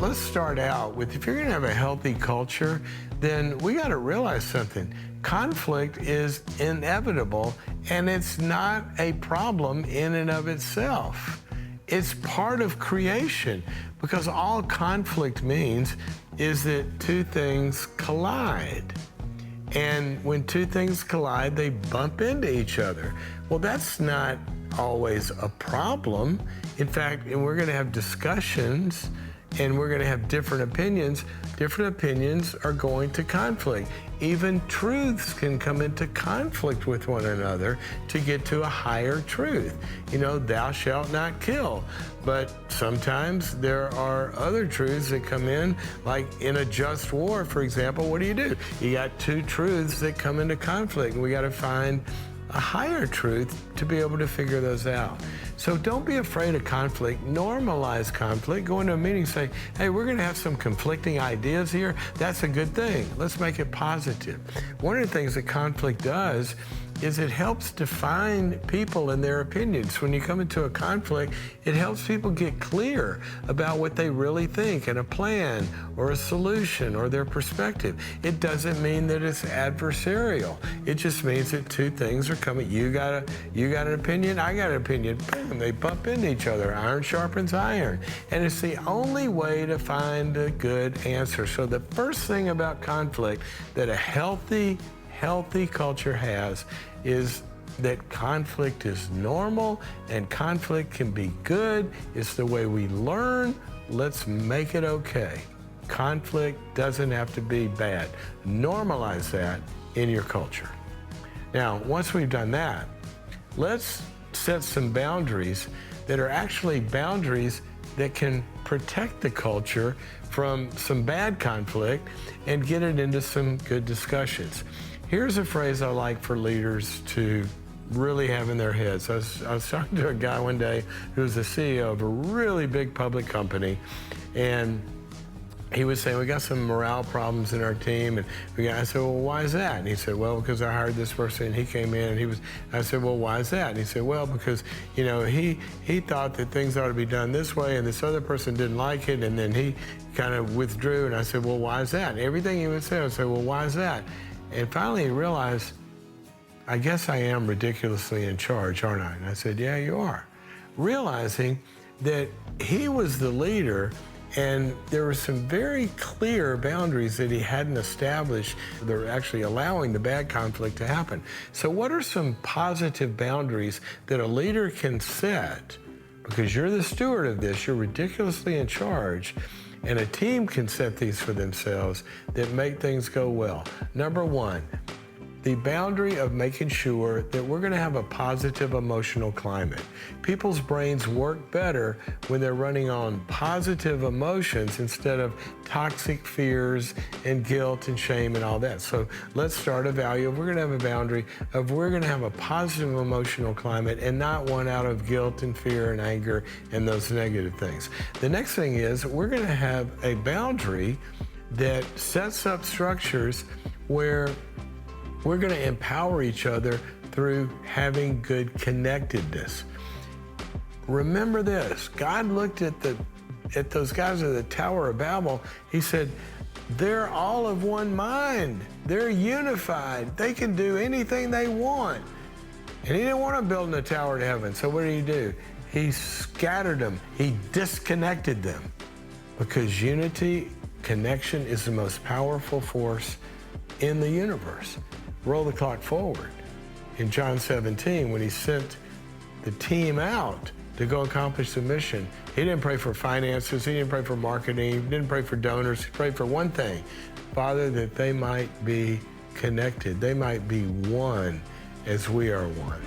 let's start out with, if you're going to have a healthy culture, then we got to realize something. Conflict is inevitable, and it's not a problem in and of itself. It's part of creation, because all conflict means is that two things collide. And when two things collide, they bump into each other. Well, that's not always a problem. In fact, and we're going to have discussions, and we're going to have different opinions. Different opinions are going to conflict. Even truths can come into conflict with one another to get to a higher truth. You know, thou shalt not kill. But sometimes there are other truths that come in, like in a just war, for example. What do? You got two truths that come into conflict, and we got to find a higher truth to be able to figure those out. So don't be afraid of conflict. Normalize conflict. Go into a meeting and say, hey, we're going to have some conflicting ideas here. That's a good thing. Let's make it positive. One of the things that conflict does is it helps define people and their opinions. When you come into a conflict, it helps people get clear about what they really think and a plan or a solution or their perspective. It doesn't mean that it's adversarial. It just means that two things are coming. You got an opinion, I got an opinion. Boom, they bump into each other. Iron sharpens iron. And it's the only way to find a good answer. So the first thing about conflict that a healthy culture has is that conflict is normal and conflict can be good. It's the way we learn. Let's make it okay. Conflict doesn't have to be bad. Normalize that in your culture. Now, once we've done that, let's set some boundaries that are actually boundaries that can protect the culture from some bad conflict and get it into some good discussions. Here's a phrase I like for leaders to really have in their heads. I was talking to a guy one day who was the CEO of a really big public company, and he was saying, we got some morale problems in our team. And I said, well, why is that? And he said, well, because I hired this person, and he came in, and I said, well, why is that? And he said, well, because, you know, he thought that things ought to be done this way, and this other person didn't like it, and then he kind of withdrew. And I said, well, why is that? And everything he would say, I would say, well, why is that? And finally he realized, I guess I am ridiculously in charge, aren't I? And I said, yeah, you are. Realizing that he was the leader, and there were some very clear boundaries that he hadn't established that were actually allowing the bad conflict to happen. So what are some positive boundaries that a leader can set? Because you're the steward of this, you're ridiculously in charge, and a team can set these for themselves that make things go well. Number one, the boundary of making sure that we're going to have a positive emotional climate. People's brains work better when they're running on positive emotions instead of toxic fears and guilt and shame and all that. So let's start a value of we're going to have a boundary of we're going to have a positive emotional climate and not one out of guilt and fear and anger and those negative things. The next thing is we're going to have a boundary that sets up structures where we're going to empower each other through having good connectedness. Remember this, God looked at those guys at the Tower of Babel. He said, they're all of one mind. They're unified. They can do anything they want. And he didn't want to build a tower to heaven. So what did he do? He scattered them. He disconnected them. Because unity, connection is the most powerful force in the universe. Roll the clock forward. In John 17, when he sent the team out to go accomplish the mission, he didn't pray for finances, he didn't pray for marketing, he didn't pray for donors, he prayed for one thing, Father, that they might be connected, they might be one as we are one.